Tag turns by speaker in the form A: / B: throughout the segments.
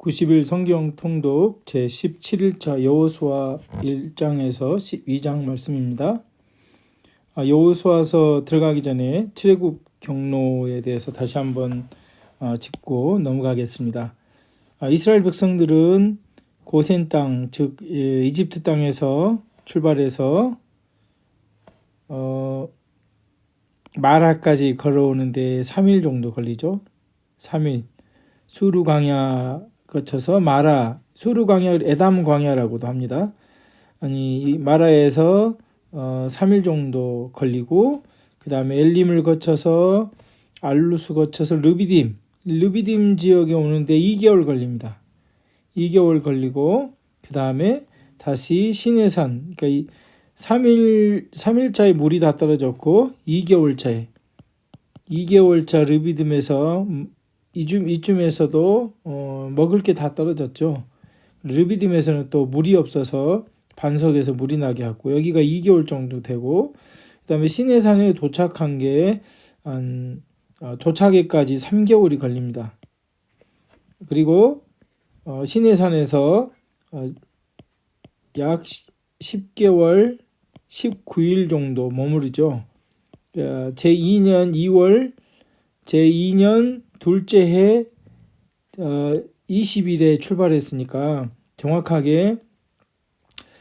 A: 90일 성경 통독 제17일차 여호수아 1장에서 12장 말씀입니다. 여호수아서 들어가기 전에 출애굽 경로에 대해서 다시 한번 짚고 넘어가겠습니다. 이스라엘 백성들은 고센 땅, 즉 이집트 땅에서 출발해서 마라까지 걸어오는데 3일 정도 걸리죠. 3일. 수르 광야 거쳐서 마라, 수르 광야를 에담 광야라고도 합니다. 이 마라에서 3일 정도 걸리고, 그 다음에 엘림을 거쳐서 알루스 거쳐서 르비딤 지역에 오는데 2개월 걸립니다. 2개월 걸리고, 그 다음에 다시 시내산, 그러니까 이 3일차에 물이 다 떨어졌고 2개월차 르비딤에서 이쯤에서도 먹을 게 다 떨어졌죠. 르비딤에서는 또 물이 없어서 반석에서 물이 나게 하고, 여기가 2개월 정도 되고, 그 다음에 시내산에 도착한 게 도착에까지 3개월이 걸립니다. 그리고 시내산에서 약 10개월 19일 정도 머무르죠. 제2년 2월 제2년 둘째 해 20일에 출발했으니까 정확하게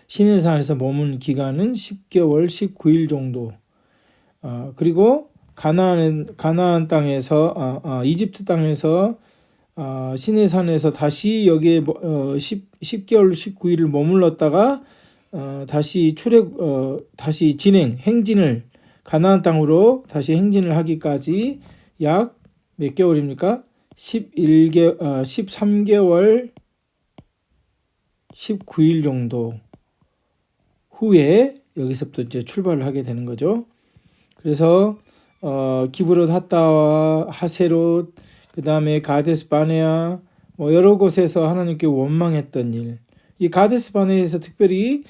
A: 시내산에서 머문 기간은 10개월 19일 정도. 그리고 가나안 땅에서 이집트 땅에서 시내산에서 다시 여기에 10개월 19일을 머물렀다가 다시 행진을 가나안 땅으로 다시 행진을 하기까지 약 몇 개월입니까? 13개월 19일 정도 후에 여기서부터 이제 출발을 하게 되는 거죠. 그래서 기브롯 하타와 하세롯, 그 다음에 가데스 바네아, 여러 곳에서 하나님께 원망했던 일. 이 가데스 바네아에서 특별히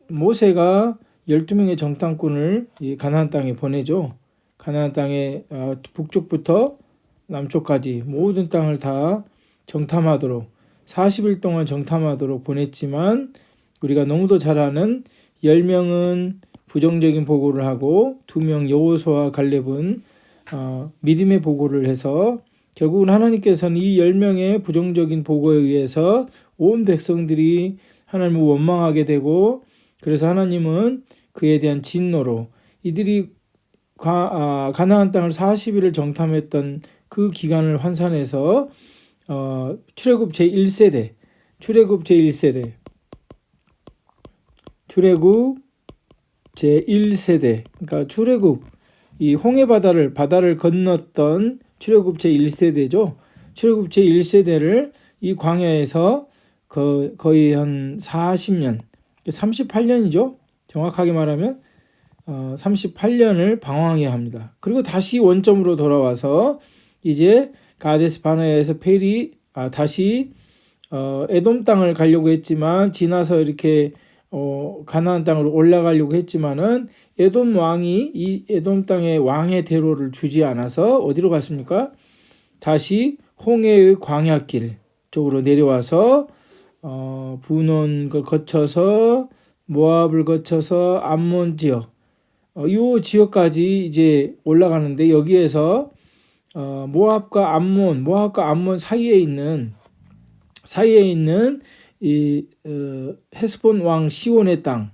A: 모세가 12명의 정탐꾼을 이 가나안 땅에 보내죠. 가나안 땅의 북쪽부터 남쪽까지 모든 땅을 다 정탐하도록 40일 동안 정탐하도록 보냈지만, 우리가 너무도 잘 아는 10명은 부정적인 보고를 하고 2명 여호수아와 갈렙은 믿음의 보고를 해서, 결국은 하나님께서는 이 10명의 부정적인 보고에 의해서 온 백성들이 하나님을 원망하게 되고, 그래서 하나님은 그에 대한 진노로 이들이 가나안 땅을 40일을 정탐했던 그 기간을 환산해서 출애굽 제1세대 그러니까 출애굽 이 홍해 바다를 건넜던 출애굽 제1세대죠. 출애굽 제1세대를 이 광야에서 거의 한 40년, 38년이죠. 정확하게 말하면 38년을 방황해야 합니다. 그리고 다시 원점으로 돌아와서 이제 가데스 바네아에서 다시 에돔 땅을 가려고 했지만, 지나서 이렇게 가나안 땅으로 올라가려고 했지만은 에돔 왕이 이 에돔 땅의 왕의 대로를 주지 않아서 어디로 갔습니까? 다시 홍해의 광야길 쪽으로 내려와서 분원을 거쳐서 모압을 거쳐서 암몬 지역, 이 지역까지 이제 올라가는데, 여기에서 모압과 암몬 사이에 있는 이 헤스본 왕 시온의 땅,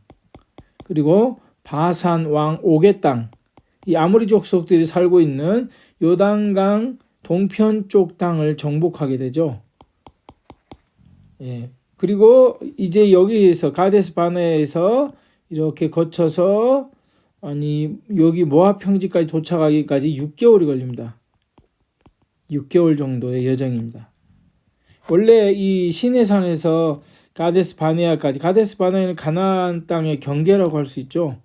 A: 그리고 바산 왕 옥의 땅, 이 아모리 족속들이 살고 있는 요단강 동편 쪽 땅을 정복하게 되죠. 예. 그리고 이제 여기에서 가데스 바네아에서 이렇게 거쳐서 여기 모압 평지까지 도착하기까지 6개월이 걸립니다. 6개월 정도의 여정입니다. 원래 이 시내산에서 가데스 바네아는 가나안 땅의 경계라고 할 수 있죠.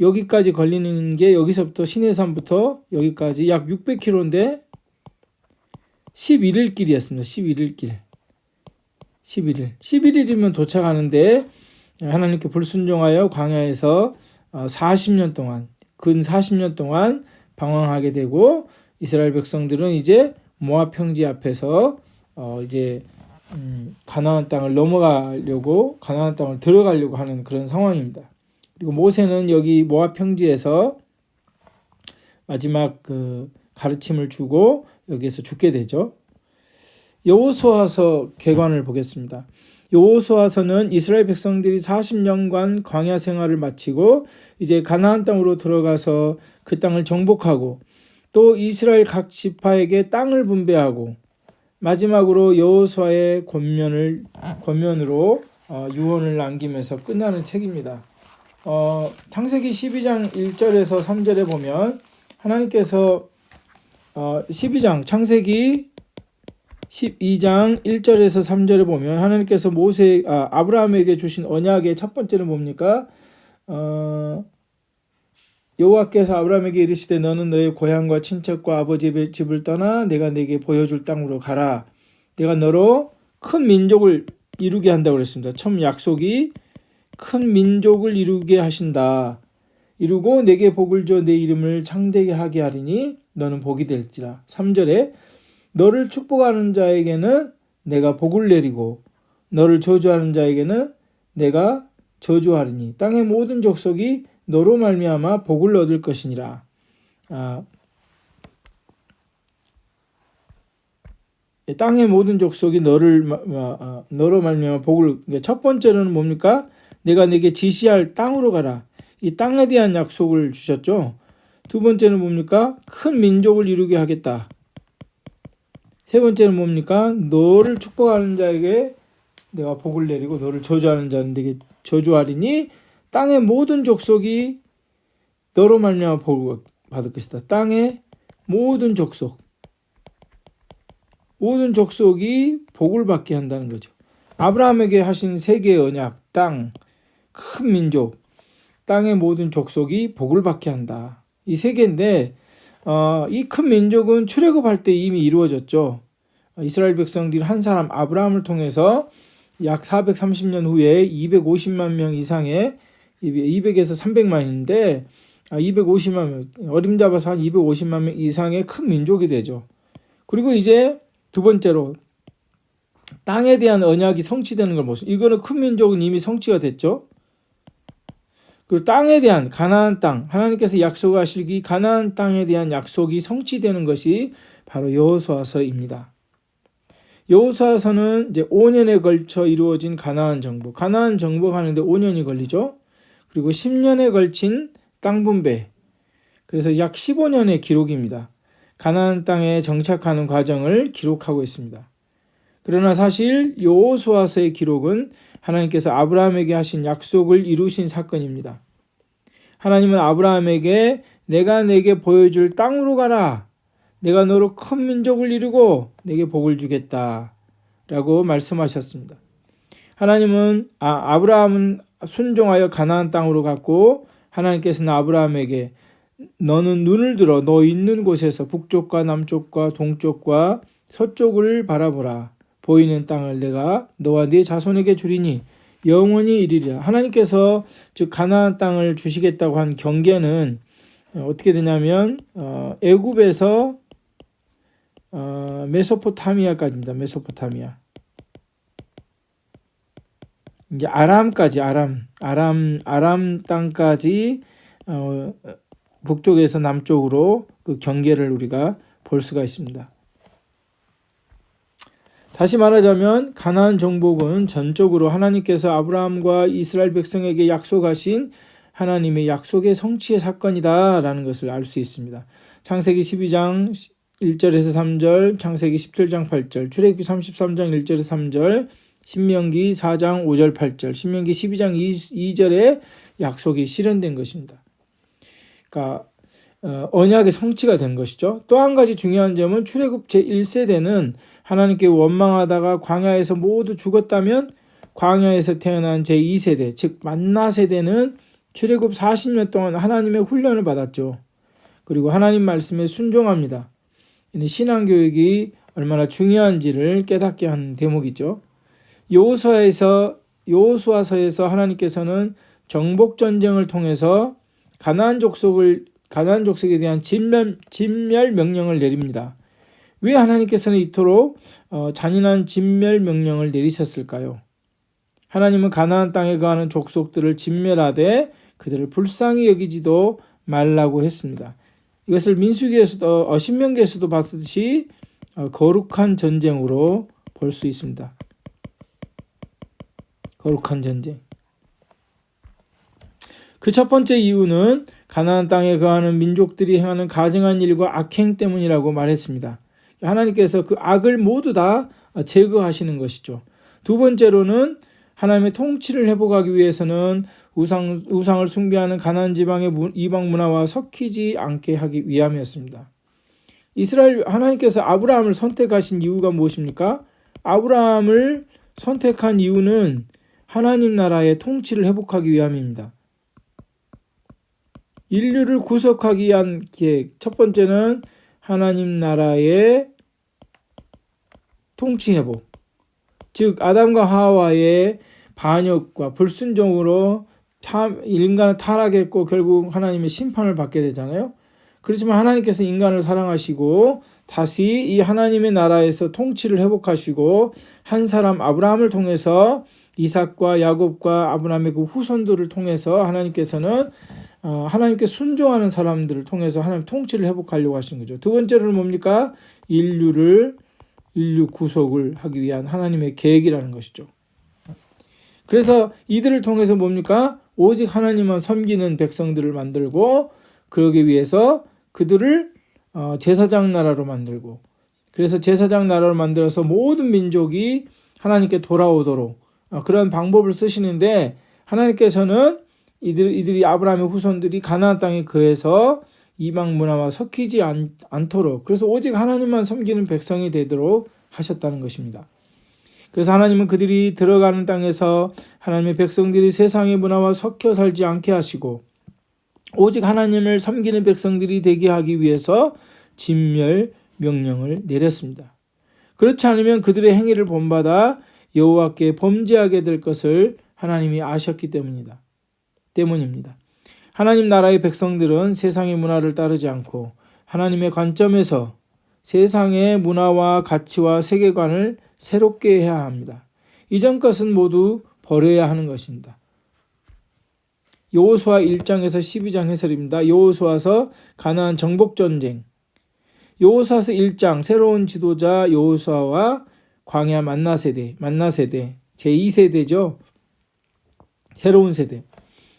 A: 여기까지 걸리는 게, 여기서부터 시내산부터 여기까지 약 600km인데 11일 길이었습니다. 11일이면 도착하는데, 하나님께 불순종하여 광야에서 40년 동안 방황하게 되고, 이스라엘 백성들은 이제 모압 평지 앞에서 이제 가나안 땅을 넘어가려고 가나안 땅을 들어가려고 하는 그런 상황입니다. 그리고 모세는 여기 모압 평지에서 마지막 그 가르침을 주고 여기에서 죽게 되죠. 여호수아서 계관을 보겠습니다. 여호수아서는 이스라엘 백성들이 40년간 광야 생활을 마치고 이제 가나안 땅으로 들어가서 그 땅을 정복하고 또 이스라엘 각 지파에게 땅을 분배하고 마지막으로 여호수아의 권면으로 유언을 남기면서 끝나는 책입니다. 창세기 12장 1절에서 3절에 보면 하나님께서 12장 창세기 12장 1절에서 3절에 보면 하나님께서 아브라함에게 주신 언약의 첫 번째는 뭡니까? 여호와께서 아브라함에게 이르시되 너는 너의 고향과 친척과 아버지의 집을 떠나 내가 네게 보여줄 땅으로 가라. 내가 너로 큰 민족을 이루게 한다고 그랬습니다. 처음 약속이 큰 민족을 이루게 하신다. 이루고 내게 복을 줘 내 이름을 창대하게 하게 하리니 너는 복이 될지라. 3절에 너를 축복하는 자에게는 내가 복을 내리고 너를 저주하는 자에게는 내가 저주하리니 땅의 모든 족속이 너로 말미암아 복을 얻을 것이니라. 땅의 모든 족속이 너로 말미암아 복을. 첫 번째로는 뭡니까? 내가 네게 지시할 땅으로 가라. 이 땅에 대한 약속을 주셨죠. 두 번째는 뭡니까? 큰 민족을 이루게 하겠다. 세 번째는 뭡니까? 너를 축복하는 자에게 내가 복을 내리고 너를 저주하는 자는 내게 저주하리니 땅의 모든 족속이 너로 말미암아 복을 받을 것이다. 땅의 모든 족속이 복을 받게 한다는 거죠. 아브라함에게 하신 세 개의 언약, 땅, 큰 민족, 땅의 모든 족속이 복을 받게 한다. 이 세 개인데 이 큰 민족은 출애굽할 때 이미 이루어졌죠. 이스라엘 백성들이 한 사람 아브라함을 통해서 약 430년 후에 250만 명 이상의 200에서 300만인데 250만 명, 어림잡아서 한 250만 명 이상의 큰 민족이 되죠. 그리고 이제 두 번째로 땅에 대한 언약이 성취되는 걸 보시죠. 이거는 큰 민족은 이미 성취가 됐죠. 그리고 땅에 대한 가나안 땅, 하나님께서 약속하실 이 가나안 땅에 대한 약속이 성취되는 것이 바로 여호수아서입니다. 여호수아서는 이제 5년에 걸쳐 이루어진 가나안 정복하는데 5년이 걸리죠. 그리고 10년에 걸친 땅 분배. 그래서 약 15년의 기록입니다. 가나안 땅에 정착하는 과정을 기록하고 있습니다. 그러나 사실 여호수아서의 기록은 하나님께서 아브라함에게 하신 약속을 이루신 사건입니다. 하나님은 아브라함에게 내가 내게 보여줄 땅으로 가라. 내가 너로 큰 민족을 이루고 내게 복을 주겠다. 라고 말씀하셨습니다. 하나님은 아브라함은 순종하여 가나안 땅으로 갔고 하나님께서는 아브라함에게 너는 눈을 들어 너 있는 곳에서 북쪽과 남쪽과 동쪽과 서쪽을 바라보라. 보이는 땅을 내가 너와 네 자손에게 주리니 영원히 이르리라. 하나님께서 즉 가나안 땅을 주시겠다고 한 경계는 어떻게 되냐면 애굽에서 메소포타미아까지입니다. 메소포타미아. 이제 아람까지 아람 땅까지 북쪽에서 남쪽으로 그 경계를 우리가 볼 수가 있습니다. 다시 말하자면 가나안 정복은 전적으로 하나님께서 아브라함과 이스라엘 백성에게 약속하신 하나님의 약속의 성취의 사건이다라는 것을 알 수 있습니다. 창세기 12장 1절에서 3절, 창세기 17장 8절, 출애굽기 33장 1절에서 3절, 신명기 4장 5절 8절, 신명기 12장 2절에 약속이 실현된 것입니다. 그러니까 언약의 성취가 된 것이죠. 또 한 가지 중요한 점은 출애굽 제1세대는 하나님께 원망하다가 광야에서 모두 죽었다면 광야에서 태어난 제2세대, 즉 만나 세대는 출애굽 40년 동안 하나님의 훈련을 받았죠. 그리고 하나님 말씀에 순종합니다. 신앙교육이 얼마나 중요한지를 깨닫게 하는 대목이죠. 여호수아서에서 하나님께서는 정복전쟁을 통해서 가나안 족속에 대한 진멸 명령을 내립니다. 왜 하나님께서는 이토록 잔인한 진멸 명령을 내리셨을까요? 하나님은 가나안 땅에 거하는 족속들을 진멸하되 그들을 불쌍히 여기지도 말라고 했습니다. 이것을 민수기에서도 신명기에서도 봤듯이 거룩한 전쟁으로 볼 수 있습니다. 거룩한 전쟁. 그 첫 번째 이유는 가나안 땅에 거하는 민족들이 행하는 가증한 일과 악행 때문이라고 말했습니다. 하나님께서 그 악을 모두 다 제거하시는 것이죠. 두 번째로는 하나님의 통치를 회복하기 위해서는 우상을 숭배하는 가나안 지방의 이방 문화와 섞이지 않게 하기 위함이었습니다. 하나님께서 아브라함을 선택하신 이유가 무엇입니까? 아브라함을 선택한 이유는 하나님 나라의 통치를 회복하기 위함입니다. 인류를 구속하기 위한 계획. 첫 번째는 하나님 나라의 통치 회복. 즉 아담과 하와의 반역과 불순종으로 인간을 타락했고 결국 하나님의 심판을 받게 되잖아요. 그렇지만 하나님께서 인간을 사랑하시고 다시 이 하나님의 나라에서 통치를 회복하시고 한 사람 아브라함을 통해서 이삭과 야곱과 아브라함의 그 후손들을 통해서 하나님께서는 하나님께 순종하는 사람들을 통해서 하나님 통치를 회복하려고 하시는 거죠. 두 번째로는 뭡니까? 인류 구속을 하기 위한 하나님의 계획이라는 것이죠. 그래서 이들을 통해서 뭡니까? 오직 하나님만 섬기는 백성들을 만들고 그러기 위해서 그들을 제사장 나라로 만들고 그래서 제사장 나라로 만들어서 모든 민족이 하나님께 돌아오도록 그런 방법을 쓰시는데 하나님께서는 이들이 아브라함의 후손들이 가나안 땅에 거해서 이방 문화와 섞이지 않도록 그래서 오직 하나님만 섬기는 백성이 되도록 하셨다는 것입니다. 그래서 하나님은 그들이 들어가는 땅에서 하나님의 백성들이 세상의 문화와 섞여 살지 않게 하시고 오직 하나님을 섬기는 백성들이 되게 하기 위해서 진멸 명령을 내렸습니다. 그렇지 않으면 그들의 행위를 본받아 여호와께 범죄하게 될 것을 하나님이 아셨기 때문입니다. 하나님 나라의 백성들은 세상의 문화를 따르지 않고 하나님의 관점에서 세상의 문화와 가치와 세계관을 새롭게 해야 합니다. 이전 것은 모두 버려야 하는 것입니다. 여호수아 1장에서 12장 해설입니다. 여호수아서 가나안 정복전쟁. 여호수아서 1장 새로운 지도자 여호수아와 광야 만나세대 제2세대죠. 새로운 세대.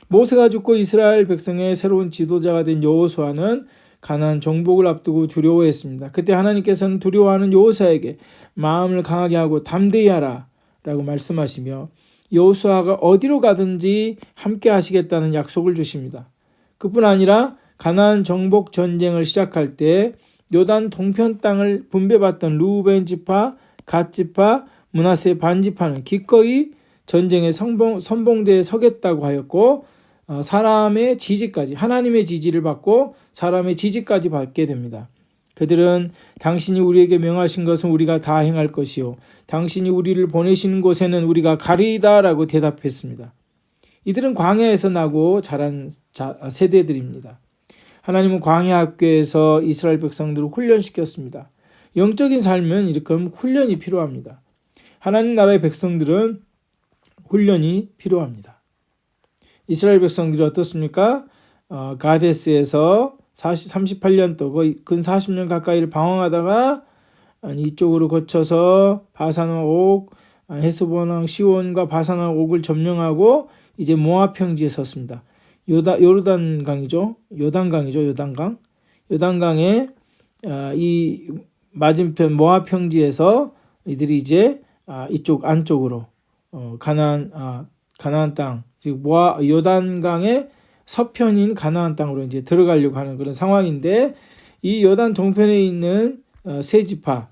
A: 모세가 죽고 이스라엘 백성의 새로운 지도자가 된 여호수아는 가나안 정복을 앞두고 두려워했습니다. 그때 하나님께서는 두려워하는 여호수아에게 마음을 강하게 하고 담대히 하라 라고 말씀하시며 여호수아가 어디로 가든지 함께 하시겠다는 약속을 주십니다. 그뿐 아니라 가나안 정복 전쟁을 시작할 때 요단 동편 땅을 분배받던 루벤 지파, 갓 지파, 므낫세 반 지파는 기꺼이 전쟁의 선봉대에 서겠다고 하였고 사람의 지지까지 하나님의 지지를 받고 사람의 지지까지 받게 됩니다. 그들은 당신이 우리에게 명하신 것은 우리가 다 행할 것이요 당신이 우리를 보내시는 곳에는 우리가 가리이다 라고 대답했습니다. 이들은 광야에서 나고 자란 세대들입니다. 하나님은 광야 학교에서 이스라엘 백성들을 훈련시켰습니다. 영적인 삶은 이렇게 훈련이 필요합니다. 하나님 나라의 백성들은 훈련이 필요합니다. 이스라엘 백성들이 어떻습니까? 가데스에서 38년 또 거의 근 40년 가까이를 방황하다가 이쪽으로 거쳐서 바산왕 옥, 헤스본왕 시온과 바산왕 옥을 점령하고 이제 모압 평지에 섰습니다. 요단강이죠. 요단강에 이 맞은편 모압 평지에서 이들이 이제 이쪽 안쪽으로 가나안 땅, 즉 요단강의 서편인 가나안 땅으로 이제 들어가려고 하는 그런 상황인데 이 요단 동편에 있는 세 지파,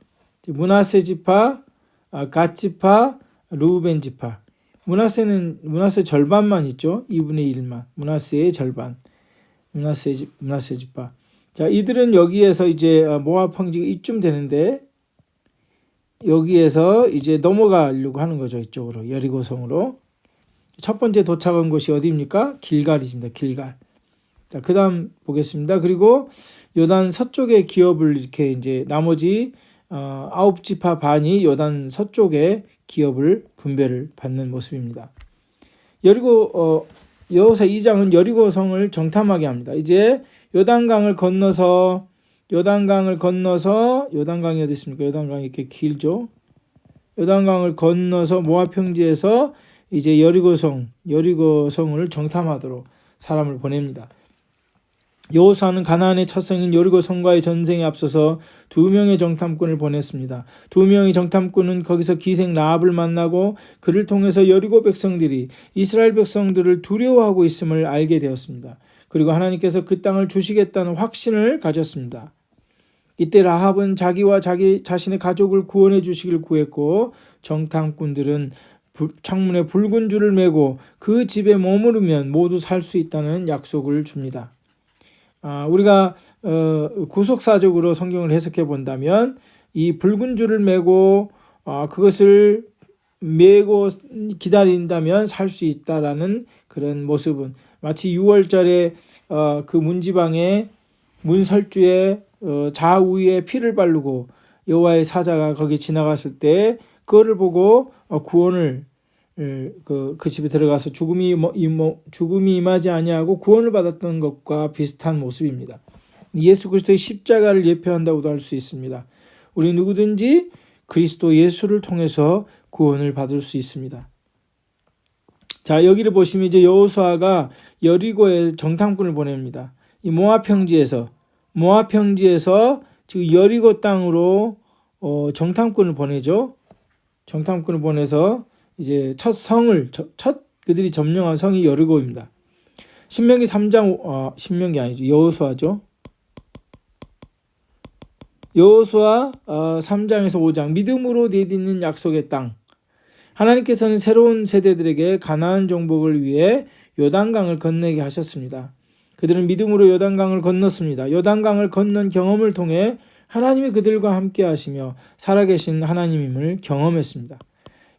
A: 므낫세 지파, 갓 지파, 르우벤 지파. 므낫세 절반만 있죠. 2분의 1만. 므낫세의 절반. 므낫세 지파. 자, 이들은 여기에서 이제 모압 평지가 이쯤 되는데 여기에서 이제 넘어가려고 하는 거죠. 이쪽으로 여리고성으로. 첫 번째 도착한 곳이 어디입니까? 길갈이십니다. 길갈. 자, 그다음 보겠습니다. 그리고 요단 서쪽의 기업을 이렇게 이제 나머지 9지파 반이 요단 서쪽에 기업을 분배를 받는 모습입니다. 여호수아 2장은 여리고성을 정탐하게 합니다. 이제 요단강을 건너서 요단강이 어디 있습니까? 요단강이 이렇게 길죠. 요단강을 건너서 모압 평지에서 이제 여리고성을 정탐하도록 사람을 보냅니다. 여호수아는 가나안의 첫 성인 여리고성과의 전쟁에 앞서서 2명의 정탐꾼을 보냈습니다. 2명의 정탐꾼은 거기서 기생 라합을 만나고 그를 통해서 여리고 백성들이 이스라엘 백성들을 두려워하고 있음을 알게 되었습니다. 그리고 하나님께서 그 땅을 주시겠다는 확신을 가졌습니다. 이때 라합은 자기와 자신의 가족을 구원해 주시길 구했고 정탐꾼들은 창문에 붉은 줄을 매고 그 집에 머무르면 모두 살 수 있다는 약속을 줍니다. 우리가 구속사적으로 성경을 해석해 본다면 이 붉은 줄을 매고 그것을 매고 기다린다면 살 수 있다라는 그런 모습은 마치 6월절에 그 문지방의 문설주에 좌우에 피를 바르고 여호와의 사자가 거기 지나갔을 때 그거를 보고 구원을 그 집에 들어가서 죽음이 임하지 아니하고 구원을 받았던 것과 비슷한 모습입니다. 예수 그리스도의 십자가를 예표한다고도 할 수 있습니다. 우리 누구든지 그리스도 예수를 통해서 구원을 받을 수 있습니다. 자, 여기를 보시면 이제 여호수아가 여리고에 정탐꾼을 보냅니다. 이 모압 평지에서 지금 여리고 땅으로 정탐꾼을 보내죠. 정탐꾼을 보내서 이제 첫 그들이 점령한 성이 여리고입니다. 신명기 3장 신명기 아니죠. 여호수아죠. 여호수아 3장에서 5장 믿음으로 내딛는 약속의 땅. 하나님께서는 새로운 세대들에게 가나안 정복을 위해 요단강을 건너게 하셨습니다. 그들은 믿음으로 요단강을 건넜습니다. 요단강을 건넌 경험을 통해 하나님이 그들과 함께 하시며 살아계신 하나님임을 경험했습니다.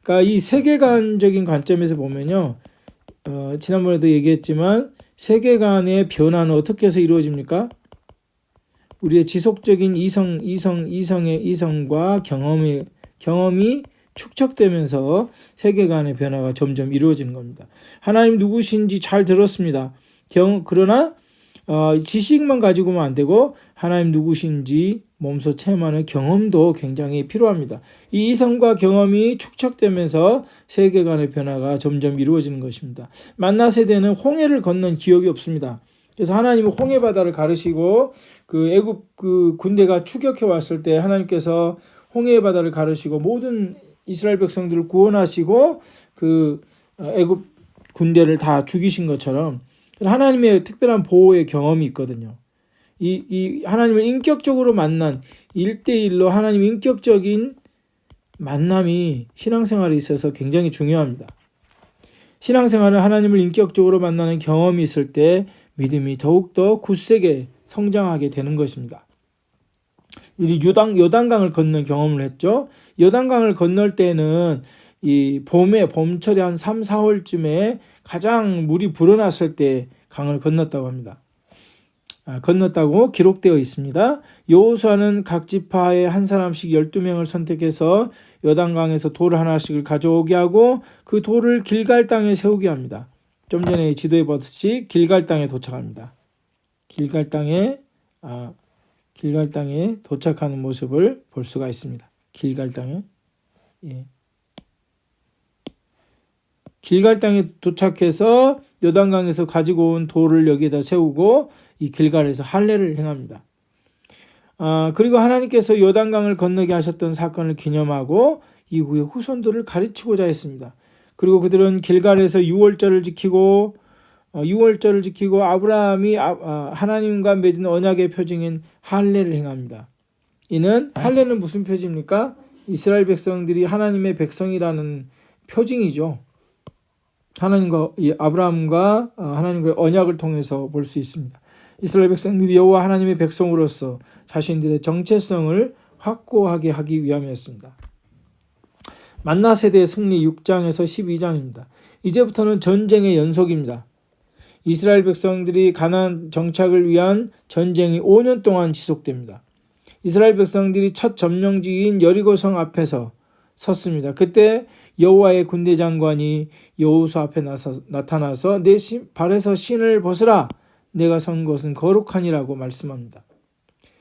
A: 그러니까 이 세계관적인 관점에서 보면요. 지난번에도 얘기했지만 세계관의 변화는 어떻게 해서 이루어집니까? 우리의 지속적인 이성과 경험이 축적되면서 세계관의 변화가 점점 이루어지는 겁니다. 하나님 누구신지 잘 들었습니다. 그러나 지식만 가지고는 안 되고 하나님 누구신지 몸소 체험하는 경험도 굉장히 필요합니다. 이 이성과 경험이 축적되면서 세계관의 변화가 점점 이루어지는 것입니다. 만나 세대는 홍해를 건넌 기억이 없습니다. 그래서 하나님은 홍해 바다를 가르시고 그 애굽 그 군대가 추격해 왔을 때 하나님께서 홍해 바다를 가르시고 모든 이스라엘 백성들을 구원하시고 그 애굽 군대를 다 죽이신 것처럼 하나님의 특별한 보호의 경험이 있거든요. 이 하나님을 인격적으로 만난 1대1로 하나님 인격적인 만남이 신앙생활에 있어서 굉장히 중요합니다. 신앙생활은 하나님을 인격적으로 만나는 경험이 있을 때 믿음이 더욱더 굳세게 성장하게 되는 것입니다. 요단강을 건넌 경험을 했죠. 요단강을 건널 때는 이 봄철이 한 3, 4월쯤에 가장 물이 불어났을 때 강을 건넜다고 합니다. 건넜다고 기록되어 있습니다. 여호수아는 각 지파에 한 사람씩 12명을 선택해서 요단강에서 돌 하나씩을 가져오게 하고 그 돌을 길갈 땅에 세우게 합니다. 좀 전에 지도에 봤듯이 길갈 땅에 도착합니다. 길갈 땅에 도착하는 모습을 볼 수가 있습니다. 길갈 땅에. 길갈 땅에 도착해서 요단강에서 가지고 온 돌을 여기에다 세우고 이 길갈에서 할례를 행합니다. 그리고 하나님께서 요단강을 건너게 하셨던 사건을 기념하고 이후에 후손들을 가르치고자 했습니다. 그리고 그들은 길갈에서 유월절을 지키고 아브라함이 하나님과 맺은 언약의 표징인 할례를 행합니다. 이는 할례는 무슨 표지입니까? 이스라엘 백성들이 하나님의 백성이라는 표징이죠. 아브라함과 하나님과의 언약을 통해서 볼 수 있습니다. 이스라엘 백성들이 여호와 하나님의 백성으로서 자신들의 정체성을 확고하게 하기 위함이었습니다. 만나 세대의 승리 6장에서 12장입니다. 이제부터는 전쟁의 연속입니다. 이스라엘 백성들이 가나안 정착을 위한 전쟁이 5년 동안 지속됩니다. 이스라엘 백성들이 첫 점령지인 여리고성 앞에서 섰습니다. 그때 여호와의 군대 장관이 여호수 앞에 나타나서 내 발에서 신을 벗으라. 내가 선 곳은 거룩하니라고 말씀합니다.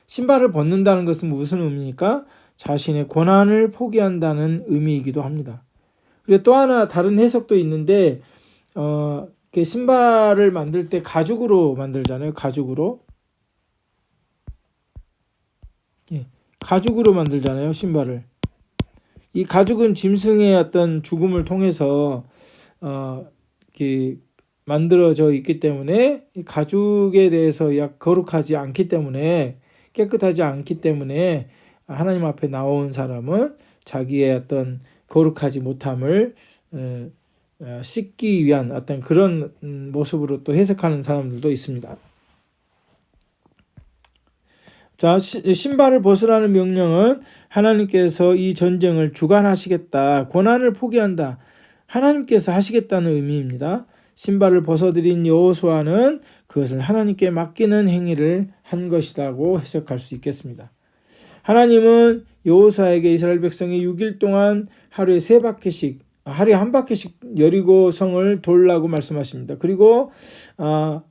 A: 신발을 벗는다는 것은 무슨 의미입니까? 자신의 고난을 포기한다는 의미이기도 합니다. 그리고 또 하나 다른 해석도 있는데 신발을 만들 때 가죽으로 만들잖아요. 가죽으로. 가죽으로 만들잖아요. 신발을. 이 가죽은 짐승의 어떤 죽음을 통해서 만들어져 있기 때문에 가죽에 대해서 거룩하지 않기 때문에 깨끗하지 않기 때문에 하나님 앞에 나온 사람은 자기의 어떤 거룩하지 못함을 씻기 위한 어떤 그런 모습으로 또 해석하는 사람들도 있습니다. 자, 신발을 벗으라는 명령은 하나님께서 이 전쟁을 주관하시겠다, 고난을 포기한다, 하나님께서 하시겠다는 의미입니다. 신발을 벗어들인 여호수아는 그것을 하나님께 맡기는 행위를 한 것이라고 해석할 수 있겠습니다. 하나님은 여호수아에게 이스라엘 백성이 6일 동안 하루에 한 바퀴씩 여리고성을 돌라고 말씀하십니다. 그리고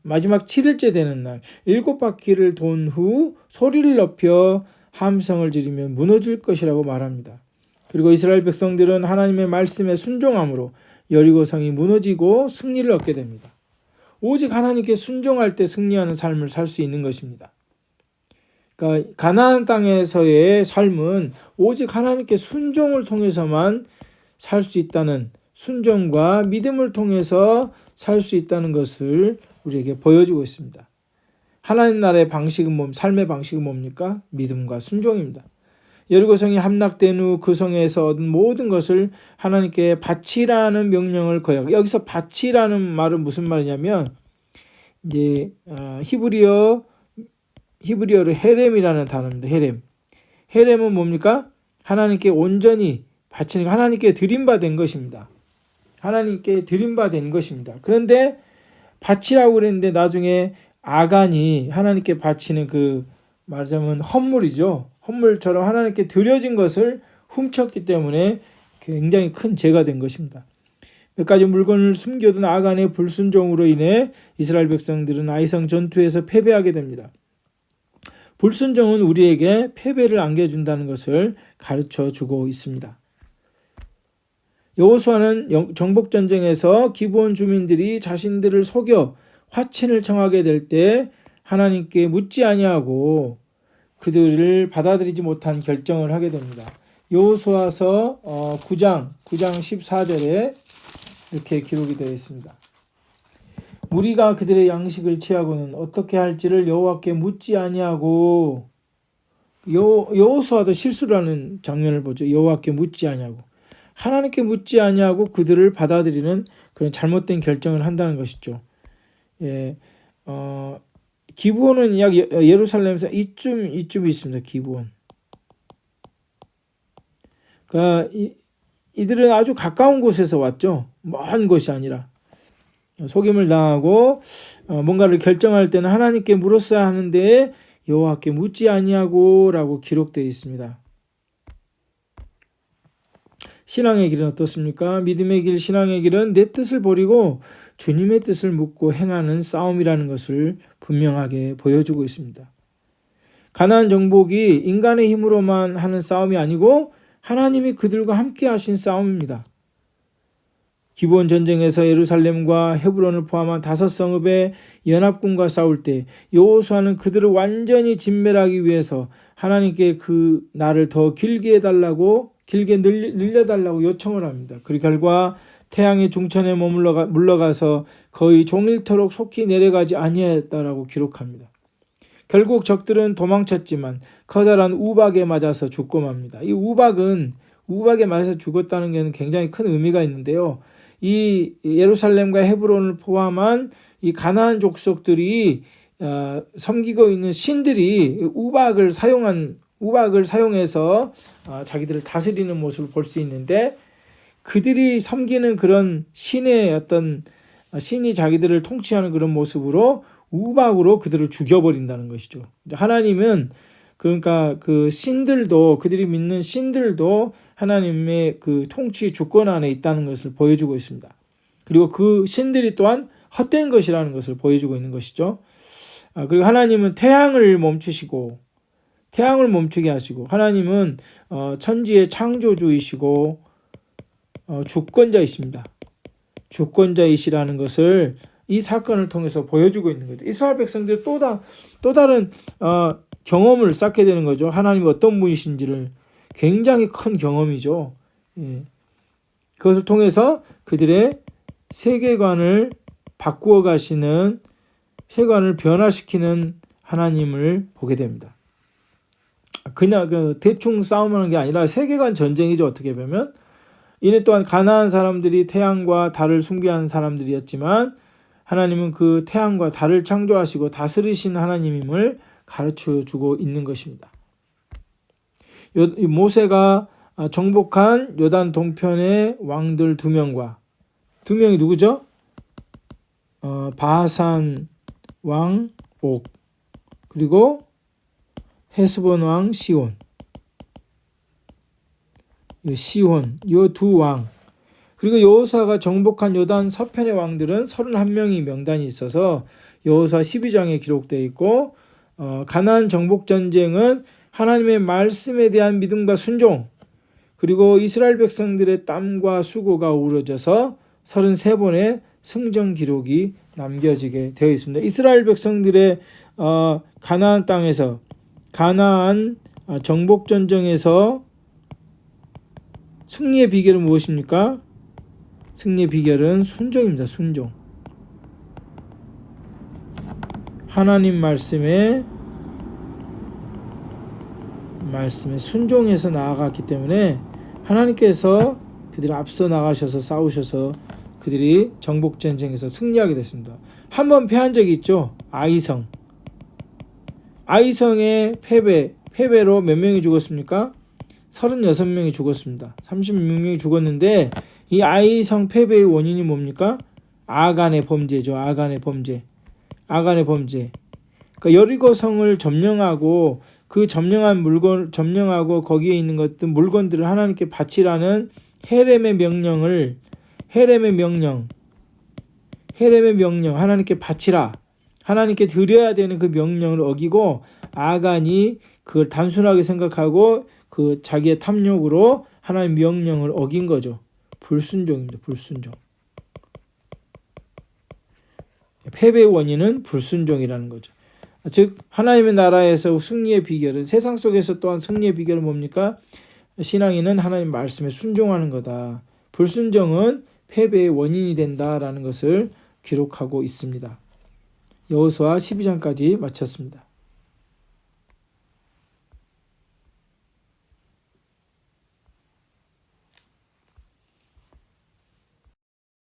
A: 마지막 7일째 되는 날 7바퀴를 돈 후 소리를 높여 함성을 지르며 무너질 것이라고 말합니다. 그리고 이스라엘 백성들은 하나님의 말씀에 순종함으로 여리고성이 무너지고 승리를 얻게 됩니다. 오직 하나님께 순종할 때 승리하는 삶을 살 수 있는 것입니다. 그러니까 가나안 땅에서의 삶은 오직 하나님께 순종을 통해서만 살 수 있다는, 순종과 믿음을 통해서 살 수 있다는 것을 우리에게 보여주고 있습니다. 하나님 나라의 방식은 삶의 방식은 뭡니까? 믿음과 순종입니다. 여리고성이 함락된 후 그 성에서 얻은 모든 것을 하나님께 바치라는 명령을 거역하고, 여기서 바치라는 말은 무슨 말이냐면 이제 히브리어로 헤렘이라는 단어입니다. 헤렘은 뭡니까? 하나님께 온전히 바치는, 하나님께 드림받은 것입니다. 하나님께 드림받은 것입니다. 그런데 바치라고 그랬는데 나중에 아간이 하나님께 바치는 말하자면 헌물이죠. 헌물처럼 하나님께 드려진 것을 훔쳤기 때문에 굉장히 큰 죄가 된 것입니다. 몇 가지 물건을 숨겨둔 아간의 불순종으로 인해 이스라엘 백성들은 아이성 전투에서 패배하게 됩니다. 불순종은 우리에게 패배를 안겨준다는 것을 가르쳐주고 있습니다. 여호수아는 정복전쟁에서 기브온 주민들이 자신들을 속여 화친을 청하게 될 때 하나님께 묻지 아니하고 그들을 받아들이지 못한 결정을 하게 됩니다. 여호수아서 9장 14절에 이렇게 기록이 되어 있습니다. 우리가 그들의 양식을 취하고는 어떻게 할지를 여호와께 묻지 아니하고, 여호수아도 실수를 하는 장면을 보죠. 여호와께 묻지 아니하고, 하나님께 묻지 아니하고 그들을 받아들이는 그런 잘못된 결정을 한다는 것이죠. 기브온은 약 예루살렘에서 이쯤 있습니다. 기브온. 그러니까 이들은 아주 가까운 곳에서 왔죠. 먼 곳이 아니라. 속임을 당하고 뭔가를 결정할 때는 하나님께 물었어야 하는데 여호와께 묻지 아니하고 라고 기록되어 있습니다. 신앙의 길은 어떻습니까? 믿음의 길, 신앙의 길은 내 뜻을 버리고 주님의 뜻을 묻고 행하는 싸움이라는 것을 분명하게 보여주고 있습니다. 가나안 정복이 인간의 힘으로만 하는 싸움이 아니고 하나님이 그들과 함께 하신 싸움입니다. 기브온 전쟁에서 예루살렘과 헤브론을 포함한 5성읍의 연합군과 싸울 때 여호수아는 그들을 완전히 진멸하기 위해서 하나님께 그 날을 더 길게 늘려달라고 요청을 합니다. 그 결과 태양의 중천에 물러가서 거의 종일토록 속히 내려가지 아니하였다라고 기록합니다. 결국 적들은 도망쳤지만 커다란 우박에 맞아서 죽고 맙니다. 이 우박에 맞아서 죽었다는 게 굉장히 큰 의미가 있는데요. 이 예루살렘과 헤브론을 포함한 이 가나안 족속들이 섬기고 있는 신들이 우박을 사용해서 자기들을 다스리는 모습을 볼 수 있는데, 그들이 섬기는 그런 신이 자기들을 통치하는 그런 모습으로 우박으로 그들을 죽여버린다는 것이죠. 하나님은 그러니까 그 신들도 그들이 믿는 신들도 하나님의 그 통치 주권 안에 있다는 것을 보여주고 있습니다. 그리고 그 신들이 또한 헛된 것이라는 것을 보여주고 있는 것이죠. 그리고 하나님은 태양을 멈추게 하시고 하나님은 천지의 창조주이시고 주권자이십니다. 주권자이시라는 것을 이 사건을 통해서 보여주고 있는 거죠. 이스라엘 백성들이 또 다른 경험을 쌓게 되는 거죠. 하나님이 어떤 분이신지를 굉장히 큰 경험이죠. 예. 그것을 통해서 그들의 세계관을 바꾸어 가시는 세계관을 변화시키는 하나님을 보게 됩니다. 그냥 대충 싸움하는 게 아니라 세계관 전쟁이죠. 어떻게 보면 이는 또한 가나안 사람들이 태양과 달을 숭배한 사람들이었지만 하나님은 그 태양과 달을 창조하시고 다스리신 하나님임을 가르쳐주고 있는 것입니다. 모세가 정복한 요단 동편의 왕들 두 명이 누구죠? 바산 왕 옥, 그리고 헤스본 왕 시온, 이 두 왕, 그리고 여호수아가 정복한 요단 서편의 왕들은 31명이 명단이 있어서 여호수아 12장에 기록되어 있고, 가나안 정복 전쟁은 하나님의 말씀에 대한 믿음과 순종, 그리고 이스라엘 백성들의 땀과 수고가 어우러져서 33번의 승전 기록이 남겨지게 되어 있습니다. 이스라엘 백성들의 가나안 땅에서 가나안 정복 전쟁에서 승리의 비결은 무엇입니까? 승리의 비결은 순종입니다. 순종. 하나님 말씀에 순종해서 나아갔기 때문에 하나님께서 그들이 앞서 나가셔서 싸우셔서 그들이 정복전쟁에서 승리하게 됐습니다. 한 번 패한 적이 있죠. 아이성의 패배로 몇 명이 죽었습니까? 36명이 죽었습니다. 36명이 죽었는데 이 아이성 패배의 원인이 뭡니까? 아간의 범죄죠. 아간의 범죄. 그러니까 여리고성을 점령하고 그 점령하고 거기에 있는 물건들을 하나님께 바치라는 헤렘의 명령 하나님께 바치라, 하나님께 드려야 되는 그 명령을 어기고 아간이 그걸 단순하게 생각하고 그 자기의 탐욕으로 하나님의 명령을 어긴 거죠. 불순종입니다. 불순종. 패배의 원인은 불순종이라는 거죠. 즉 하나님의 나라에서 승리의 비결은, 세상 속에서 또한 승리의 비결은 뭡니까? 신앙인은 하나님 말씀에 순종하는 거다. 불순종은 패배의 원인이 된다라는 것을 기록하고 있습니다. 여호수아 12장까지 마쳤습니다.